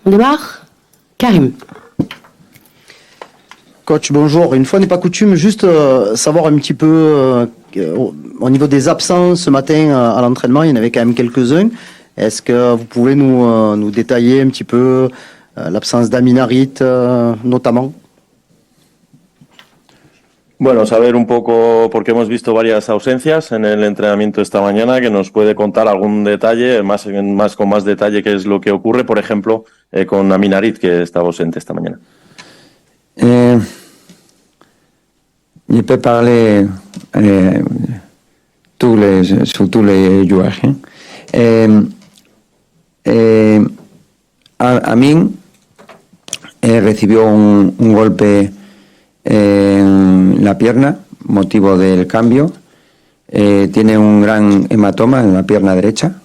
On démarre. Karim. Coach, bonjour. Une fois n'est pas coutume, juste savoir un petit peu au niveau des absents ce matin à l'entraînement, il y en avait quand même quelques-uns. Est-ce que vous pouvez nous détailler un petit peu l'absence d'Amin Harit notamment? Bueno, saber un poco, porque hemos visto varias ausencias en el entrenamiento esta mañana, que nos puede contar algún detalle, con más detalle qué es lo que ocurre, por ejemplo, con Amin Harit, que estaba ausente esta mañana. Je peux parler sur tous les joueurs. Amin recibió un golpe en la pierna, motivo del cambio. Tiene un gran hematoma en la pierna derecha.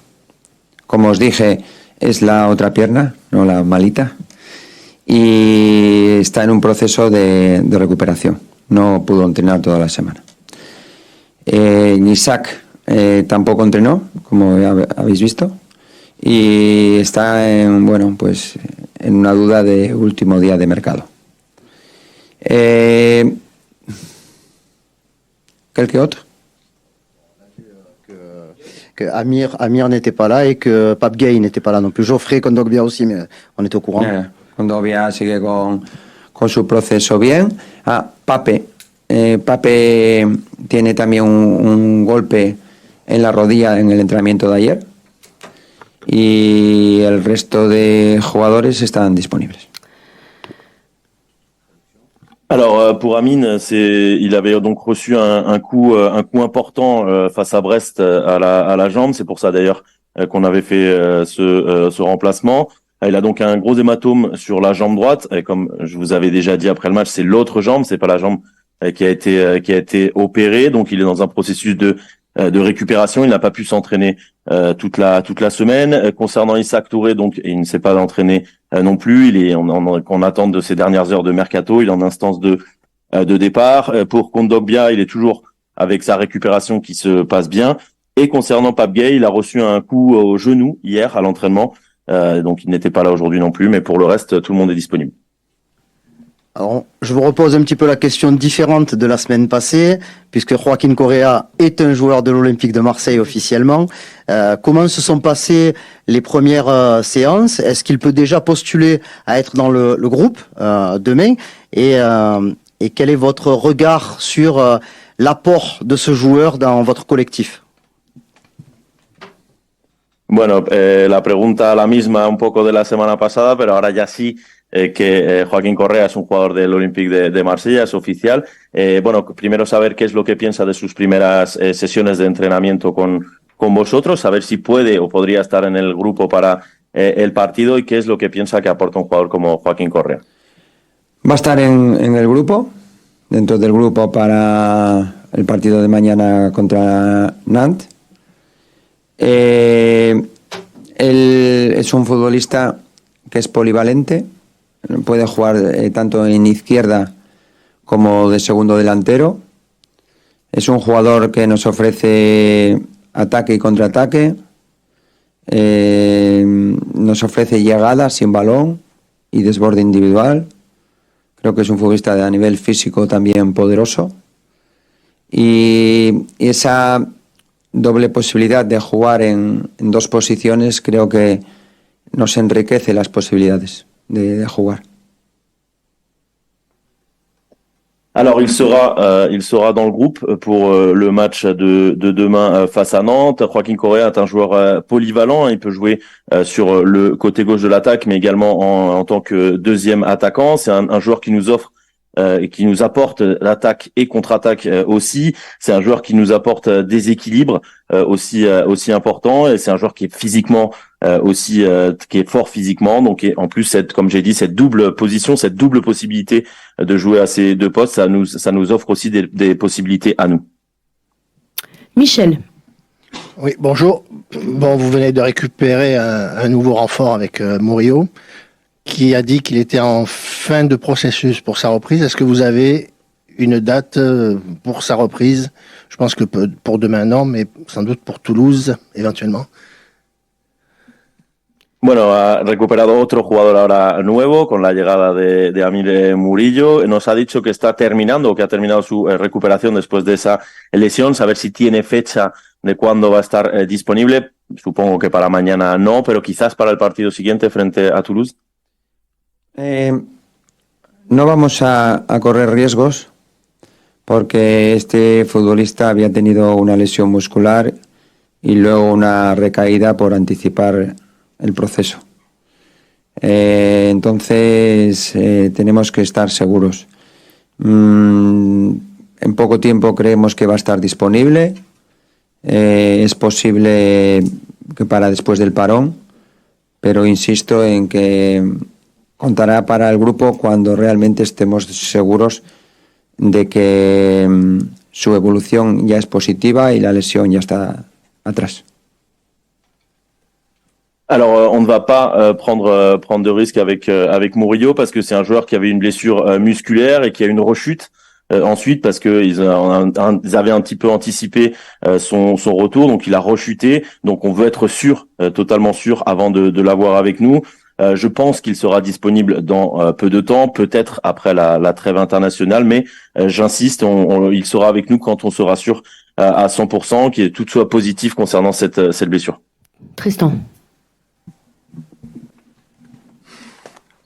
Como os dije, es la otra pierna, no la malita. Y está en un proceso de recuperación. No pudo entrenar toda la semana. Isaac tampoco entrenó, como ya habéis visto. Y está en una duda de último día de mercado. Quelque autre? Que Amir n'était pas là et que Pape Gay n'était pas là non plus. Geoffrey Kondogbia aussi, mais on est au courant. Kondogbia sigue con su proceso bien. Pape tiene también un golpe en la rodilla en el entrenamiento de ayer. Y el resto de jugadores están disponibles. Alors pour Amin, il avait donc reçu un coup important face à Brest à la jambe. C'est pour ça d'ailleurs qu'on avait fait ce remplacement. Il a donc un gros hématome sur la jambe droite. Et comme je vous avais déjà dit après le match, c'est l'autre jambe, c'est pas la jambe qui a été opérée. Donc il est dans un processus de récupération. Il n'a pas pu s'entraîner toute la semaine. Concernant Issa Touré, donc il ne s'est pas entraîné non plus. Il est en attente de ses dernières heures de mercato. Il est en instance de départ. Pour Kondogbia, il est toujours avec sa récupération qui se passe bien. Et concernant Pape Gay, il a reçu un coup au genou hier à l'entraînement. Donc il n'était pas là aujourd'hui non plus. Mais pour le reste, tout le monde est disponible. Alors, je vous repose un petit peu la question différente de la semaine passée, puisque Joaquín Correa est un joueur de l'Olympique de Marseille officiellement. Comment se sont passées les premières séances? Est-ce qu'il peut déjà postuler à être dans le groupe demain? Et quel est votre regard sur l'apport de ce joueur dans votre collectif? Bueno, la pregunta la misma un poco de la semana pasada, pero ahora ya sí que Joaquín Correa es un jugador del Olympique de Marsella, es oficial. Bueno, primero saber qué es lo que piensa de sus primeras sesiones de entrenamiento con vosotros, saber si puede o podría estar en el grupo para el partido y qué es lo que piensa que aporta un jugador como Joaquín Correa. Va a estar en el grupo, dentro del grupo para el partido de mañana contra Nantes. Él es un futbolista que es polivalente, puede jugar tanto en izquierda como de segundo delantero. Es un jugador que nos ofrece ataque y contraataque, nos ofrece llegadas sin balón y desborde individual. Creo que es un futbolista a nivel físico también poderoso. Y esa doble posibilidad de jugar en dos posiciones creo que nos enriquece las posibilidades de jugar. Alors il sera dans le groupe pour le match de demain face à Nantes. Joaquín Correa est un joueur polyvalent, il peut jouer sur le côté gauche de l'attaque, mais également en tant que deuxième attaquant. C'est un joueur qui nous offre et qui nous apporte l'attaque et contre-attaque aussi. C'est un joueur qui nous apporte des équilibres aussi importants, et c'est un joueur qui est physiquement aussi qui est fort physiquement. Donc en plus, comme j'ai dit, cette double position, cette double possibilité de jouer à ces deux postes, ça nous offre aussi des possibilités à nous. Michel. Oui, bonjour. Bon, vous venez de récupérer un nouveau renfort avec Murillo, qui a dit qu'il était en fin de processus pour sa reprise. Est-ce que vous avez une date pour sa reprise? Je pense que pour demain, non, mais sans doute pour Toulouse, éventuellement. Bueno, ha recuperado otro jugador ahora nuevo con la llegada de Amir Murillo. Nos ha dicho que está terminando, que ha terminado su recuperación después de esa lesión. Saber si tiene fecha de cuándo va a estar disponible. Supongo que para mañana no, pero quizás para el partido siguiente frente a Toulouse. No vamos a correr riesgos porque este futbolista había tenido una lesión muscular y luego una recaída por anticipar el proceso. Entonces tenemos que estar seguros. En poco tiempo creemos que va a estar disponible. Es posible que para después del parón, pero insisto en que contará para el grupo cuando realmente estemos seguros de que su evolución ya es positiva y la lesión ya está atrás. Alors, on ne va pas prendre de risques avec Murillo parce que c'est un joueur qui avait une blessure musculaire et qui a une rechute ensuite parce que ils avaient un petit peu anticipé son retour, donc il a rechuté. Donc, on veut être sûr, totalement sûr, avant de l'avoir avec nous. Je pense qu'il sera disponible dans peu de temps, peut-être après la trêve internationale, mais j'insiste, il sera avec nous quand on sera sûr à 100%, que tout soit positif concernant cette blessure. Tristan.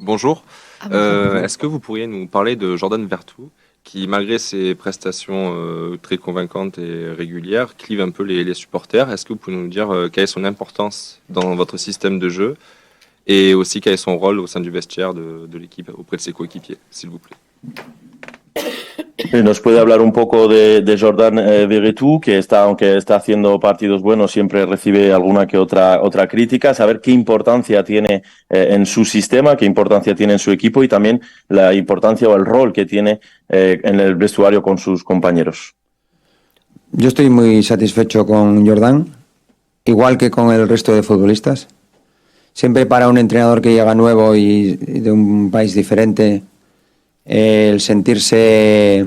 Bonjour. Bonjour. Est-ce que vous pourriez nous parler de Jordan Vertou, qui, malgré ses prestations très convaincantes et régulières, clive un peu les supporters? Est-ce que vous pouvez nous dire quelle est son importance dans votre système de jeu et aussi quel est son rôle au sein du vestiaire de l'équipe auprès de ses coéquipiers, s'il vous plaît? Nos puede hablar un poco de Jordan Verretou, que aunque está haciendo partidos buenos, siempre recibe alguna que otra crítica, saber qué importancia tiene en su sistema, qué importancia tiene en su equipo y también la importancia o el rol que tiene en el vestuario con sus compañeros. Yo estoy muy satisfecho con Jordan, igual que con el resto de futbolistas. Siempre para un entrenador que llega nuevo y de un país diferente, el sentirse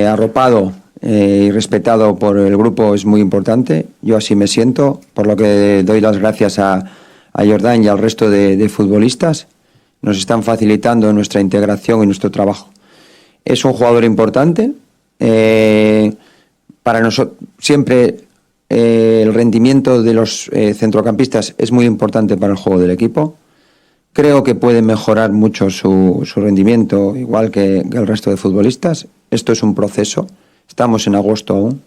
arropado y respetado por el grupo es muy importante. Yo así me siento, por lo que doy las gracias a Jordan y al resto de futbolistas. Nos están facilitando nuestra integración y nuestro trabajo. Es un jugador importante. Para nosotros siempre el rendimiento de los centrocampistas es muy importante para el juego del equipo. Creo que puede mejorar mucho su rendimiento, igual que el resto de futbolistas. Esto es un proceso. Estamos en agosto aún.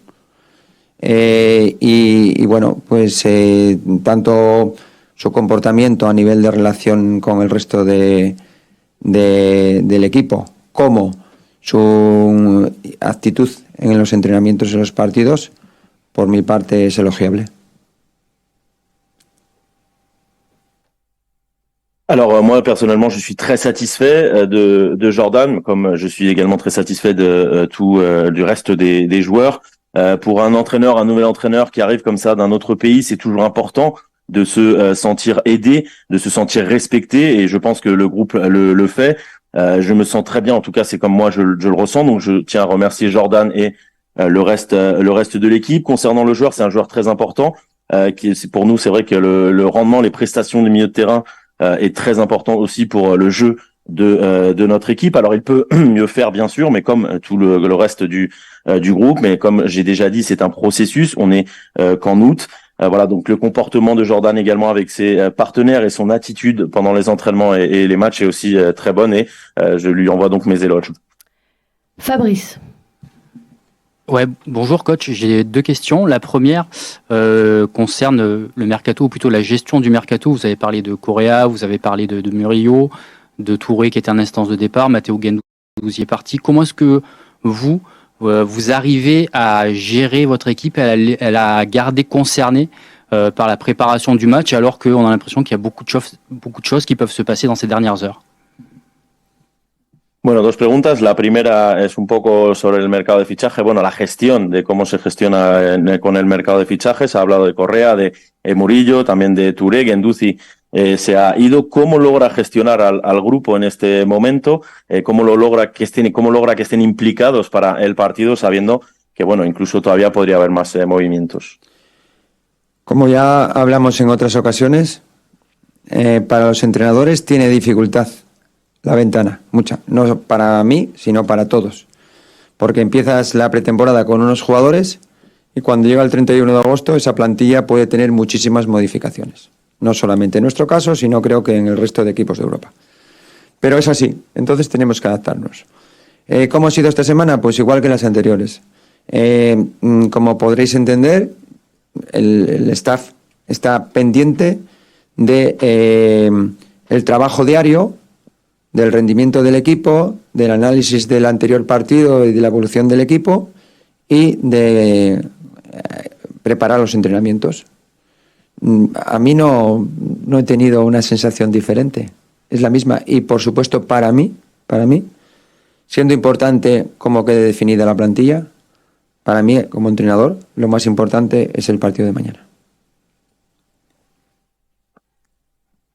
Y bueno, pues tanto su comportamiento a nivel de relación con el resto del equipo como su actitud en los entrenamientos y los partidos, por mi parte, es elogiable. Alors moi personnellement je suis très satisfait de Jordan, comme je suis également très satisfait de tout du reste des joueurs. Pour un entraîneur, un nouvel entraîneur qui arrive comme ça d'un autre pays, c'est toujours important de se sentir aidé, de se sentir respecté, et je pense que le groupe le fait. Je me sens très bien, en tout cas c'est comme moi je le ressens, donc je tiens à remercier Jordan et le reste de l'équipe. Concernant le joueur, c'est un joueur très important. Pour nous, c'est vrai que le rendement, les prestations du milieu de terrain est très important aussi pour le jeu de notre équipe. Alors il peut mieux faire bien sûr, mais comme tout le reste du groupe, mais comme j'ai déjà dit, c'est un processus. On est qu'en août. Voilà, donc le comportement de Jordan également avec ses partenaires et son attitude pendant les entraînements et les matchs est aussi très bonne, et je lui envoie donc mes éloges. Fabrice. Ouais, bonjour coach, j'ai deux questions. La première concerne le mercato, ou plutôt la gestion du mercato. Vous avez parlé de Correa, vous avez parlé de Murillo, de Touré qui était en instance de départ, Matteo Guendouzi est parti. Comment est-ce que vous arrivez à gérer votre équipe, à la garder concernée par la préparation du match, alors qu'on a l'impression qu'il y a beaucoup de choses qui peuvent se passer dans ces dernières heures? Bueno, dos preguntas. La primera es un poco sobre el mercado de fichaje. Bueno, la gestión de cómo se gestiona con el mercado de fichajes. Se ha hablado de Correa, de Murillo, también de Touré. Guendouzi se ha ido. ¿Cómo logra gestionar al grupo en este momento? ¿Cómo logra que estén implicados para el partido, sabiendo que, bueno, incluso todavía podría haber más movimientos? Como ya hablamos en otras ocasiones, Para los entrenadores tiene dificultad la ventana, mucha. No para mí, sino para todos. Porque empiezas la pretemporada con unos jugadores y cuando llega el 31 de agosto esa plantilla puede tener muchísimas modificaciones. No solamente en nuestro caso, sino creo que en el resto de equipos de Europa. Pero es así, entonces tenemos que adaptarnos. ¿Cómo ha sido esta semana? Pues igual que las anteriores. Como podréis entender, el staff está pendiente de el trabajo diario, del rendimiento del equipo, del análisis del anterior partido y de la evolución del equipo y de preparar los entrenamientos. A mí no he tenido una sensación diferente, es la misma y por supuesto para mí, siendo importante cómo quede definida la plantilla, para mí como entrenador lo más importante es el partido de mañana.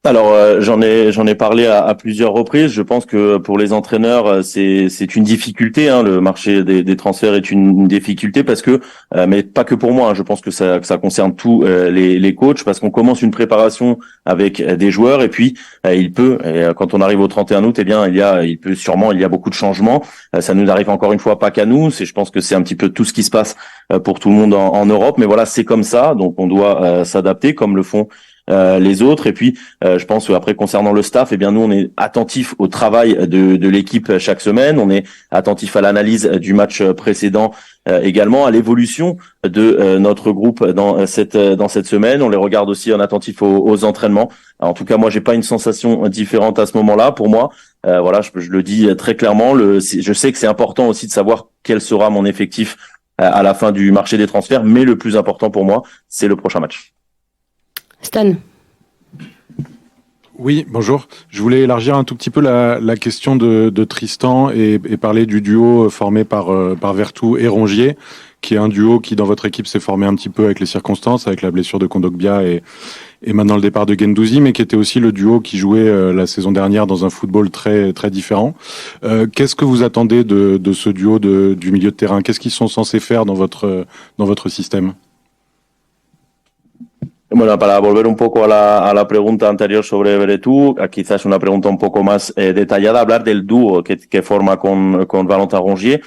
Alors j'en ai parlé à plusieurs reprises. Je pense que pour les entraîneurs c'est une difficulté. Le marché des transferts est une difficulté parce que mais pas que pour moi. Je pense que ça concerne tous les coachs parce qu'on commence une préparation avec des joueurs et puis quand on arrive au 31 août, il y a beaucoup de changements. Ça nous arrive encore une fois pas qu'à nous. Je pense que c'est un petit peu tout ce qui se passe pour tout le monde en Europe. Mais voilà, c'est comme ça. Donc on doit s'adapter comme le font les autres. Et puis je pense qu'après concernant le staff, nous on est attentif au travail de l'équipe chaque semaine, on est attentif à l'analyse du match précédent, également à l'évolution de notre groupe dans cette semaine. On les regarde aussi en attentif aux entraînements. Alors, en tout cas, moi j'ai pas une sensation différente à ce moment-là. Pour moi, je le dis très clairement, je sais que c'est important aussi de savoir quel sera mon effectif à la fin du marché des transferts, mais le plus important pour moi, c'est le prochain match. Stan. Oui, bonjour. Je voulais élargir un tout petit peu la question de Tristan et parler du duo formé par Vertou et Rongier, qui est un duo qui dans votre équipe s'est formé un petit peu avec les circonstances, avec la blessure de Kondogbia et maintenant le départ de Guendouzi, mais qui était aussi le duo qui jouait la saison dernière dans un football très très différent. Qu'est-ce que vous attendez de ce duo du milieu de terrain? Qu'est-ce qu'ils sont censés faire dans votre système? Bueno, para volver un poco a la pregunta anterior sobre Veretout, quizás una pregunta un poco más detallada, hablar del dúo que forma con Valentin Rongier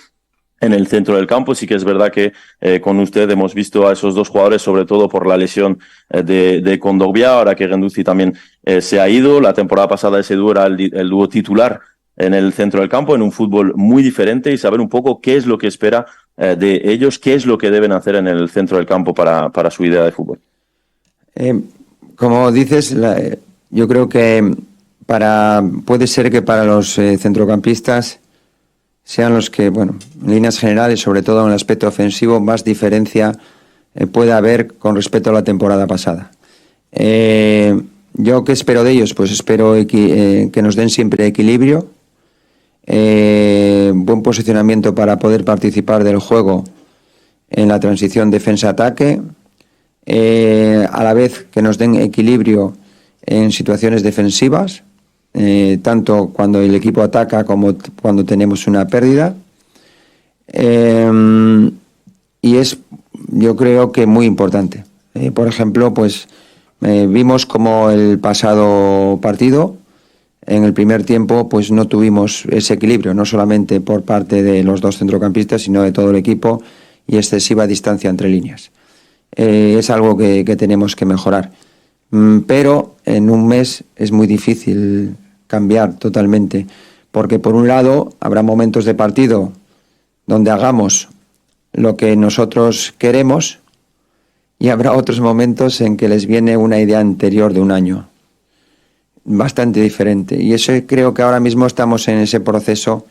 en el centro del campo. Sí que es verdad que con usted hemos visto a esos dos jugadores, sobre todo por la lesión de Kondogbia, ahora que Guendouzi también se ha ido. La temporada pasada ese dúo era el dúo titular en el centro del campo, en un fútbol muy diferente, y saber un poco qué es lo que espera de ellos, qué es lo que deben hacer en el centro del campo para su idea de fútbol. Como dices, yo creo que puede ser que para los centrocampistas sean los que, en líneas generales, sobre todo en el aspecto ofensivo, más diferencia puede haber con respecto a la temporada pasada. ¿Yo qué espero de ellos? Pues espero que nos den siempre equilibrio, buen posicionamiento para poder participar del juego en la transición defensa-ataque, a la vez que nos den equilibrio en situaciones defensivas, tanto cuando el equipo ataca como cuando tenemos una pérdida. Y es, yo creo que muy importante. Por ejemplo, vimos como el pasado partido, en el primer tiempo, no tuvimos ese equilibrio, no solamente por parte de los dos centrocampistas, sino de todo el equipo, y excesiva distancia entre líneas. Es algo que tenemos que mejorar. Pero en un mes es muy difícil cambiar totalmente, porque por un lado habrá momentos de partido donde hagamos lo que nosotros queremos y habrá otros momentos en que les viene una idea anterior de un año, bastante diferente. Y eso creo que ahora mismo estamos en ese proceso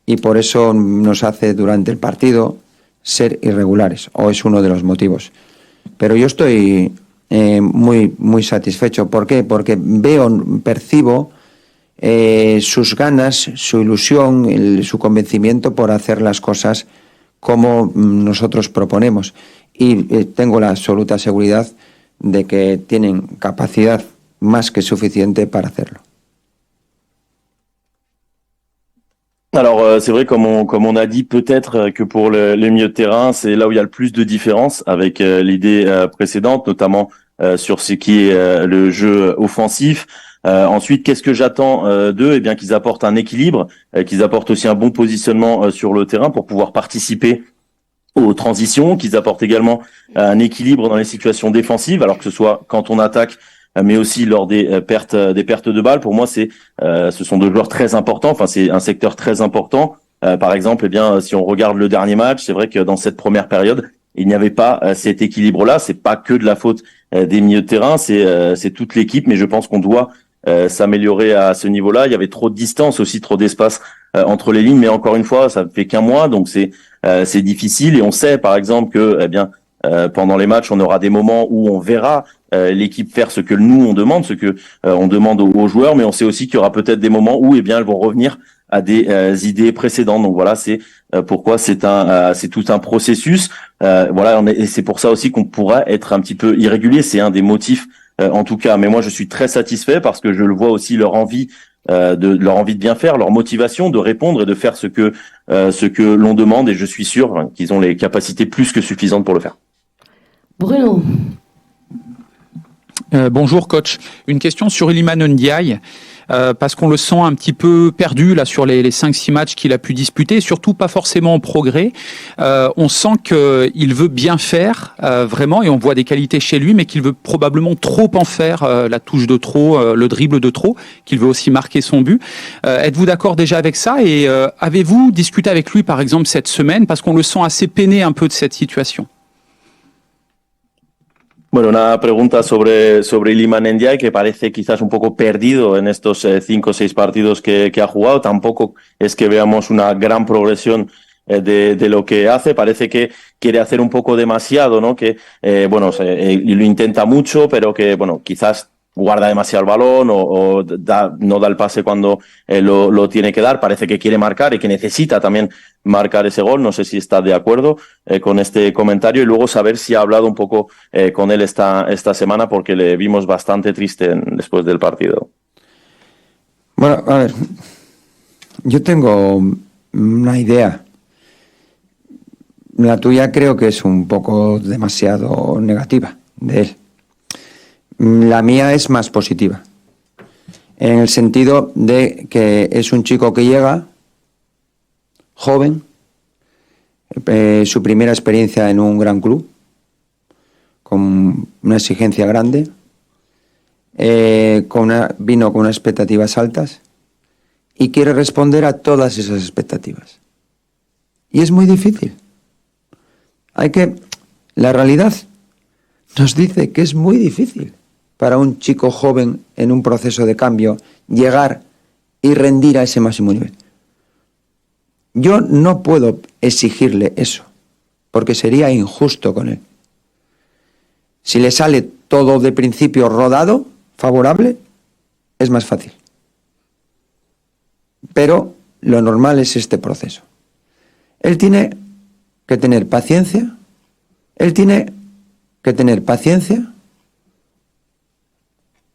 y por eso nos hace durante el partido ser irregulares, o es uno de los motivos. Pero yo estoy muy, muy satisfecho. ¿Por qué? Porque percibo sus ganas, su ilusión, su convencimiento por hacer las cosas como nosotros proponemos. Y tengo la absoluta seguridad de que tienen capacidad más que suficiente para hacerlo. Alors c'est vrai, comme on a dit, peut-être que pour les milieux de terrain, c'est là où il y a le plus de différence avec l'idée précédente, notamment sur ce qui est le jeu offensif. Ensuite, qu'est-ce que j'attends d'eux? Eh bien, qu'ils apportent un équilibre, qu'ils apportent aussi un bon positionnement sur le terrain pour pouvoir participer aux transitions, qu'ils apportent également un équilibre dans les situations défensives, alors que ce soit quand on attaque, mais aussi lors des pertes de balles. Pour moi, ce sont deux joueurs très importants. Enfin, c'est un secteur très important. Par exemple, eh bien, si on regarde le dernier match, c'est vrai que dans cette première période, il n'y avait pas cet équilibre-là. C'est pas que de la faute des milieux de terrain, c'est toute l'équipe. Mais je pense qu'on doit s'améliorer à ce niveau-là. Il y avait trop de distance aussi, trop d'espace entre les lignes. Mais encore une fois, ça ne fait qu'un mois, donc c'est difficile. Et on sait, par exemple, que pendant les matchs, on aura des moments où on verra l'équipe faire ce que nous on demande, ce que on demande aux joueurs. Mais on sait aussi qu'il y aura peut-être des moments où elles vont revenir à des idées précédentes. Donc voilà, c'est pourquoi c'est tout un processus. Et c'est pour ça aussi qu'on pourra être un petit peu irrégulier. C'est un des motifs en tout cas. Mais moi, je suis très satisfait parce que je le vois aussi leur envie de bien faire, leur motivation de répondre et de faire ce que l'on demande. Et je suis sûr qu'ils ont les capacités plus que suffisantes pour le faire. Bruno. Bonjour coach. Une question sur Iliman Ndiaye, parce qu'on le sent un petit peu perdu là sur les 5-6 matchs qu'il a pu disputer, surtout pas forcément en progrès. On sent qu'il veut bien faire vraiment, et on voit des qualités chez lui, mais qu'il veut probablement trop en faire, la touche de trop, le dribble de trop, qu'il veut aussi marquer son but. Êtes-vous d'accord déjà avec ça, et avez-vous discuté avec lui par exemple cette semaine, parce qu'on le sent assez peiné un peu de cette situation? Bueno, una pregunta sobre Iliman Ndiaye, que parece quizás un poco perdido en estos 5 o 6 partidos que ha jugado. Tampoco es que veamos una gran progresión de lo que hace. Parece que quiere hacer un poco demasiado, ¿no? Que lo intenta mucho, pero que quizás guarda demasiado el balón o no da el pase cuando lo tiene que dar. Parece que quiere marcar y que necesita también marcar ese gol. No sé si está de acuerdo con este comentario, y luego saber si ha hablado un poco con él esta semana, porque le vimos bastante triste después del partido. Bueno, a ver, yo tengo una idea. La tuya creo que es un poco demasiado negativa de él. La mía es más positiva, en el sentido de que es un chico que llega joven, su primera experiencia en un gran club, con una exigencia grande, vino con unas expectativas altas y quiere responder a todas esas expectativas. Y es muy difícil. La realidad nos dice que es muy difícil para un chico joven en un proceso de cambio llegar y rendir a ese máximo nivel. Yo no puedo exigirle eso, porque sería injusto con él. Si le sale todo de principio rodado, favorable, es más fácil. Pero lo normal es este proceso. Él tiene que tener paciencia.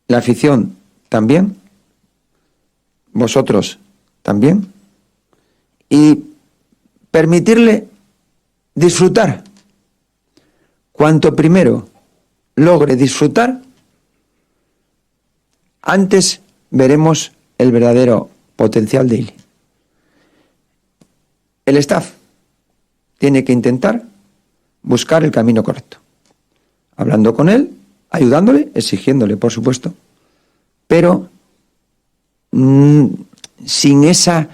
La afición también, vosotros también, y permitirle disfrutar. Cuanto primero logre disfrutar, antes veremos el verdadero potencial de Ili. El staff tiene que intentar buscar el camino correcto, hablando con él, ayudándole, exigiéndole, por supuesto, pero sin esa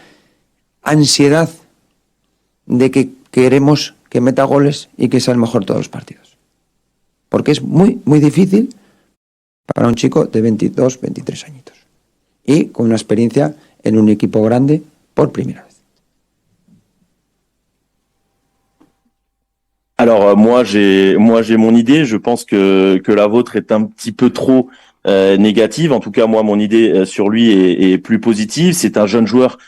ansiedad de que queremos que meta goles y que sea el mejor de todos los partidos. Porque es muy, muy difícil para un chico de 22, 23 añitos y con una experiencia en un equipo grande por primera vez. Alors moi j'ai mon idée. Je pense que la vôtre est un petit peu trop négative. En tout cas, moi, mon idée sur lui est plus positive. C'est un jeune joueur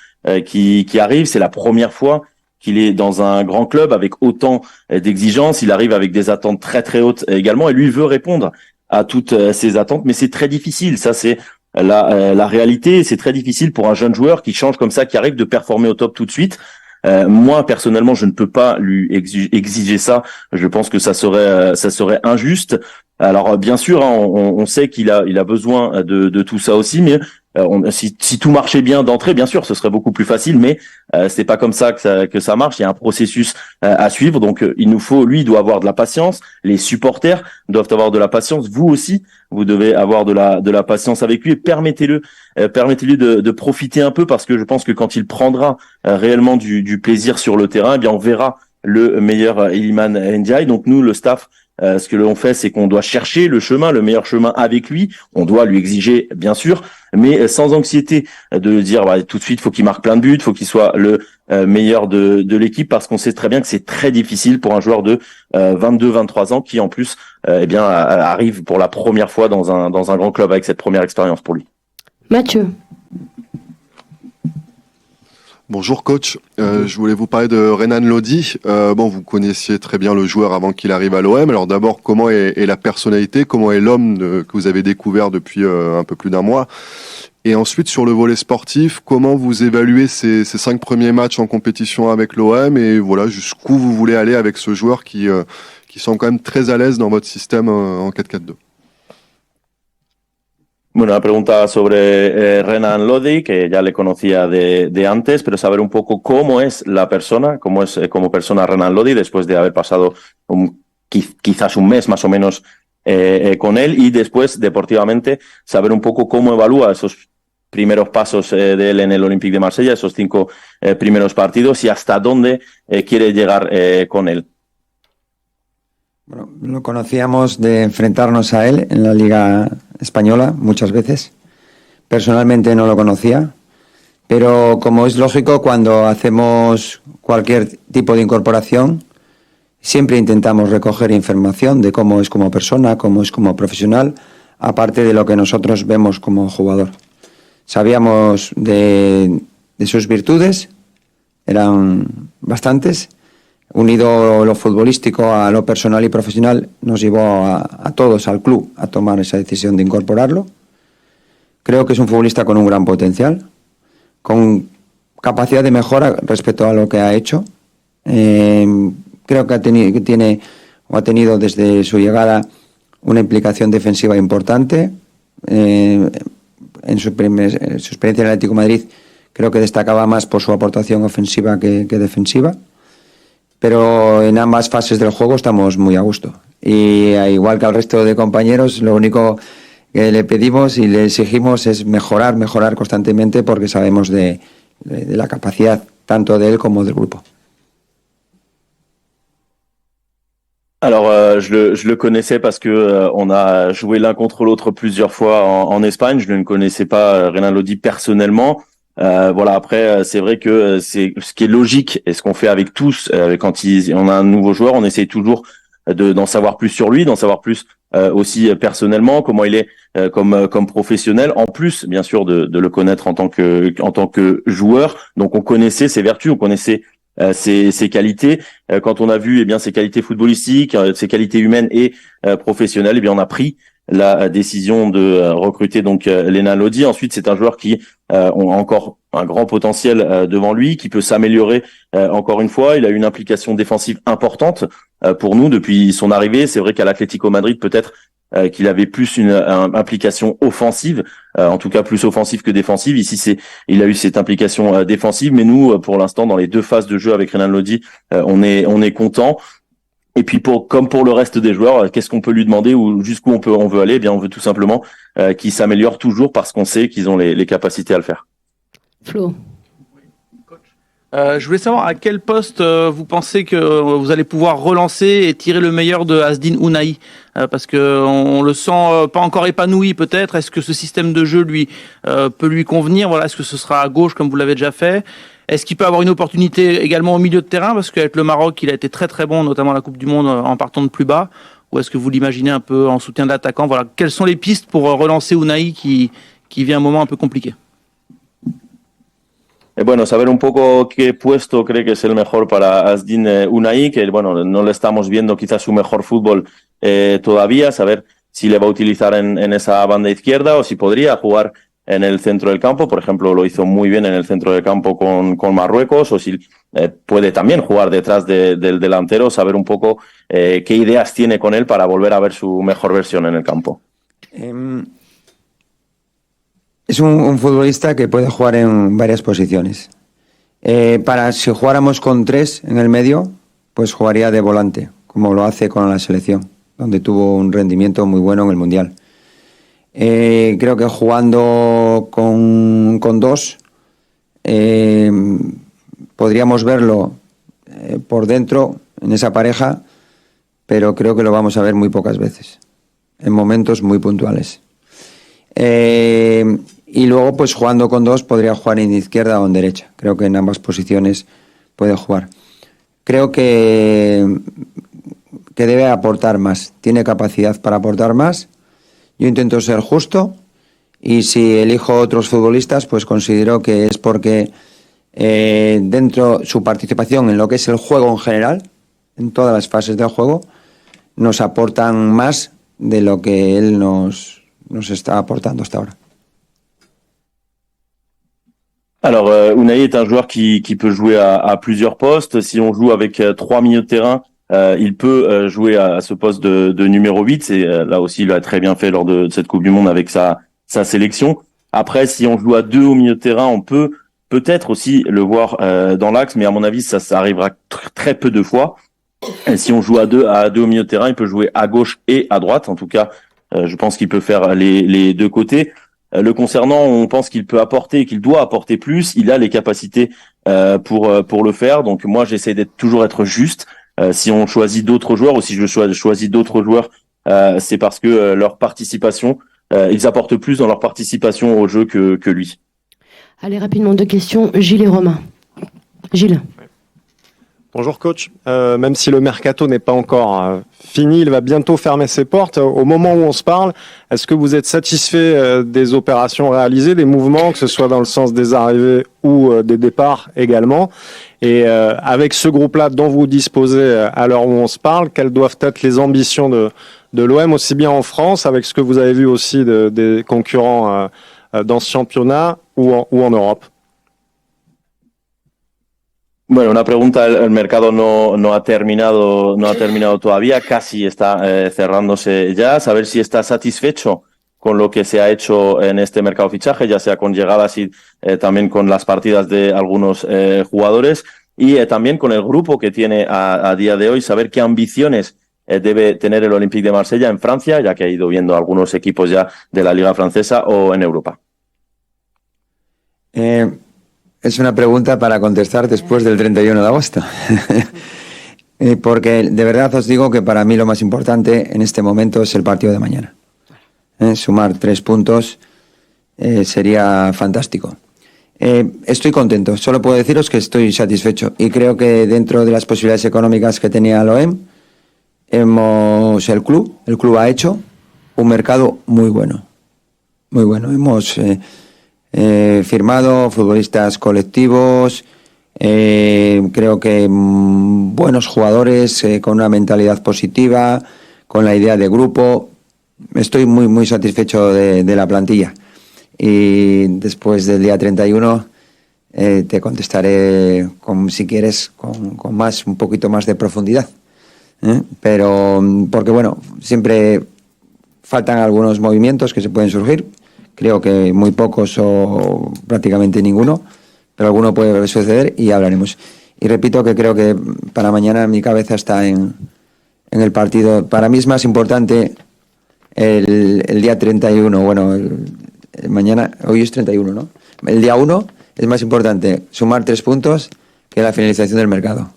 qui arrive. C'est la première fois qu'il est dans un grand club avec autant d'exigences. Il arrive avec des attentes très très hautes également, et lui veut répondre à toutes ces attentes. Mais c'est très difficile. Ça, c'est la réalité. C'est très difficile pour un jeune joueur qui change comme ça, qui arrive, de performer au top tout de suite. Moi, personnellement, je ne peux pas lui exiger ça. Je pense que ça serait injuste. Alors bien sûr, hein, on sait qu'il a besoin de tout ça aussi, mais si tout marchait bien d'entrée, bien sûr, ce serait beaucoup plus facile, mais c'est pas comme ça que ça marche. Il y a un processus à suivre, donc il doit avoir de la patience. Les supporters doivent avoir de la patience. Vous aussi, vous devez avoir de la patience avec lui et permettez-lui de profiter un peu, parce que je pense que quand il prendra réellement du plaisir sur le terrain, eh bien on verra le meilleur Iliman Ndiaye. Donc nous, le staff, ce que l'on fait, c'est qu'on doit chercher le meilleur chemin avec lui. On doit lui exiger, bien sûr, mais sans anxiété de dire tout de suite, faut qu'il marque plein de buts, faut qu'il soit le meilleur de l'équipe, parce qu'on sait très bien que c'est très difficile pour un joueur de 22-23 ans qui, en plus, arrive pour la première fois dans un grand club avec cette première expérience pour lui. Mathieu. Bonjour coach, je voulais vous parler de Renan Lodi. Vous connaissiez très bien le joueur avant qu'il arrive à l'OM. Alors d'abord, comment est la personnalité, comment est l'homme que vous avez découvert depuis un peu plus d'un mois? Et ensuite, sur le volet sportif, comment vous évaluez ces 5 premiers matchs en compétition avec l'OM, et voilà, jusqu'où vous voulez aller avec ce joueur qui semble quand même très à l'aise dans votre système en 4-4-2? Bueno, una pregunta sobre Renan Lodi, que ya le conocía de antes, pero saber un poco cómo es la persona, cómo es como persona Renan Lodi después de haber pasado quizás un mes más o menos con él, y después deportivamente saber un poco cómo evalúa esos primeros pasos de él en el Olympique de Marsella, esos 5 primeros partidos, y hasta dónde quiere llegar con él. Bueno, lo conocíamos de enfrentarnos a él en la Liga Española muchas veces. Personalmente no lo conocía, pero como es lógico, cuando hacemos cualquier tipo de incorporación, siempre intentamos recoger información de cómo es como persona, cómo es como profesional, aparte de lo que nosotros vemos como jugador. Sabíamos de sus virtudes, eran bastantes. Unido lo futbolístico a lo personal y profesional, nos llevó a todos, al club, a tomar esa decisión de incorporarlo. Creo que es un futbolista con un gran potencial, con capacidad de mejora respecto a lo que ha hecho. Creo que ha tenido desde su llegada una implicación defensiva importante. En su experiencia en el Atlético de Madrid, creo que destacaba más por su aportación ofensiva que defensiva. Pero en ambas fases del juego estamos muy a gusto. Y igual que al resto de compañeros, lo único que le pedimos y le exigimos es mejorar constantemente, porque sabemos de la capacidad tanto de él como del grupo. Alors, je le connaissais parce que on a joué l'un contre l'autre plusieurs fois en Espagne. Je ne connaissais pas Renan Lodi personnellement. Voilà, après, c'est vrai que c'est ce qui est logique et ce qu'on fait avec tous, quand on a un nouveau joueur, on essaye toujours d'en savoir plus sur lui, d'en savoir plus aussi personnellement, comment il est comme professionnel, en plus bien sûr de le connaître en tant que joueur. Donc on connaissait ses vertus, on connaissait ses qualités. Quand on a vu ses qualités footballistiques, ses qualités humaines et professionnelles, on a pris la décision de recruter donc Renan Lodi. Ensuite, c'est un joueur qui a encore un grand potentiel devant lui, qui peut s'améliorer encore une fois. Il a une implication défensive importante pour nous depuis son arrivée. C'est vrai qu'à l'Atlético Madrid, peut-être qu'il avait plus une implication offensive, en tout cas plus offensive que défensive. Ici, il a eu cette implication défensive, mais nous, pour l'instant, dans les 2 phases de jeu avec Renan Lodi, on est content. Et puis comme pour le reste des joueurs, qu'est-ce qu'on peut lui demander ou jusqu'où on veut aller? On veut tout simplement qu'ils s'améliorent toujours, parce qu'on sait qu'ils ont les capacités à le faire. Flo. Je voulais savoir à quel poste vous pensez que vous allez pouvoir relancer et tirer le meilleur de Azzedine Ounahi, parce que on le sent pas encore épanoui peut-être. Est-ce que ce système de jeu lui peut lui convenir? Voilà, est-ce que ce sera à gauche comme vous l'avez déjà fait? Est-ce qu'il peut avoir une opportunité également au milieu de terrain, parce qu'avec le Maroc, il a été très très bon, notamment à la Coupe du Monde, en partant de plus bas? Ou est-ce que vous l'imaginez un peu en soutien de l'attaquant? Voilà, quelles sont les pistes pour relancer Ounahi qui vit un moment un peu compliqué? Bueno, saber un poco qué puesto cree que es el mejor para Azzedine Ounahi, que bueno, no le estamos viendo quizás su mejor fútbol todavía, saber si le va a utilizar en esa banda izquierda o si podría jugar en el centro del campo. Por ejemplo, lo hizo muy bien en el centro del campo con Marruecos, o si puede también jugar detrás del delantero, saber un poco qué ideas tiene con él para volver a ver su mejor versión en el campo. Es un futbolista que puede jugar en varias posiciones. Si jugáramos con 3 en el medio, pues jugaría de volante, como lo hace con la selección, donde tuvo un rendimiento muy bueno en el Mundial. Creo que jugando con 2 podríamos verlo por dentro en esa pareja, pero creo que lo vamos a ver muy pocas veces, en momentos muy puntuales. Y luego, pues jugando con 2 podría jugar en izquierda o en derecha. Creo que en ambas posiciones puede jugar. Creo que debe aportar más, tiene capacidad para aportar más. Yo intento ser justo y si elijo otros futbolistas, pues considero que es porque dentro su participación en lo que es el juego en general, en todas las fases del juego, nos aportan más de lo que él nos está aportando hasta ahora. Alors, Unai est un joueur qui peut jouer à plusieurs postes. Si on joue avec 3 milieux de terrain, il peut jouer à ce poste de numéro 8. Et là aussi, il l'a très bien fait lors de cette Coupe du Monde avec sa sélection. Après, si on joue à 2 au milieu de terrain, on peut peut-être aussi le voir dans l'axe, mais à mon avis, ça arrivera très peu de fois. Et si on joue à deux au milieu de terrain, il peut jouer à gauche et à droite. En tout cas, je pense qu'il peut faire les deux côtés. Le concernant, on pense qu'il peut apporter, qu'il doit apporter plus. Il a les capacités pour le faire. Donc moi, j'essaie toujours être juste. Si on choisit d'autres joueurs ou si je choisis d'autres joueurs, c'est parce que leur participation, ils apportent plus dans leur participation au jeu que lui. Allez, rapidement, 2 questions. Gilles et Romain. Gilles. Bonjour coach, même si le mercato n'est pas encore fini, il va bientôt fermer ses portes. Au moment où on se parle, est-ce que vous êtes satisfait des opérations réalisées, des mouvements, que ce soit dans le sens des arrivées ou des départs également? Et avec ce groupe-là dont vous disposez à l'heure où on se parle, quelles doivent être les ambitions de l'OM, aussi bien en France, avec ce que vous avez vu aussi des concurrents dans ce championnat, ou en Europe? Bueno, una pregunta, el mercado no ha terminado todavía, casi está cerrándose ya. Saber si está satisfecho con lo que se ha hecho en este mercado de fichaje, ya sea con llegadas y también con las partidas de algunos jugadores y también con el grupo que tiene a día de hoy, saber qué ambiciones debe tener el Olympique de Marsella en Francia, ya que ha ido viendo algunos equipos ya de la Liga Francesa o en Europa. Es una pregunta para contestar después del 31 de agosto. Porque de verdad os digo que para mí lo más importante en este momento es el partido de mañana. Sumar 3 puntos sería fantástico. Estoy contento, solo puedo deciros que estoy satisfecho y creo que dentro de las posibilidades económicas que tenía el OM, el club ha hecho un mercado muy bueno. Muy bueno. Hemos firmado futbolistas colectivos, creo que buenos jugadores con una mentalidad positiva, con la idea de grupo. Estoy muy muy satisfecho de la plantilla y después del día 31 te contestaré si quieres con un poquito más de profundidad, pero porque bueno, siempre faltan algunos movimientos que se pueden surgir. Creo que muy pocos o prácticamente ninguno, pero alguno puede suceder y hablaremos. Y repito que creo que para mañana mi cabeza está en el partido. Para mí es más importante el día 31, bueno, mañana, hoy es 31, ¿no? El día 1 es más importante sumar 3 puntos que la finalización del mercado.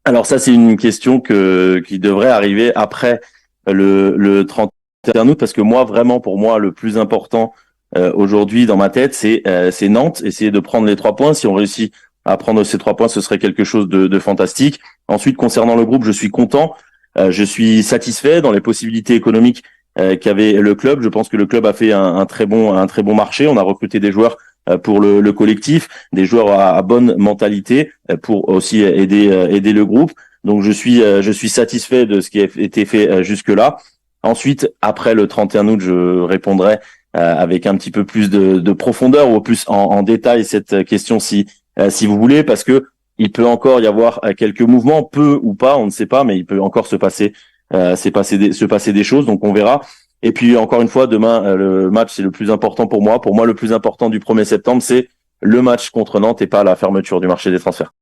Alors ça, c'est une question qui devrait arriver après le 31 août, parce que moi, vraiment, pour moi, le plus important aujourd'hui dans ma tête, c'est Nantes, essayer de prendre les 3 points. Si on réussit à prendre ces 3 points, ce serait quelque chose de fantastique. Ensuite, concernant le groupe, je suis content, je suis satisfait dans les possibilités économiques qu'avait le club. Je pense que le club a fait un très bon marché. On a recruté des joueurs pour le collectif, des joueurs à bonne mentalité pour aussi aider le groupe. Donc je suis satisfait de ce qui a été fait jusque-là. Ensuite, après le 31 août, je répondrai avec un petit peu plus de profondeur ou plus en détail cette question si vous voulez, parce que il peut encore y avoir quelques mouvements, peu ou pas, on ne sait pas, mais il peut encore se passer des choses, donc on verra. Et puis encore une fois, demain, le match c'est le plus important pour moi. Pour moi, le plus important du 1er septembre, c'est le match contre Nantes et pas la fermeture du marché des transferts.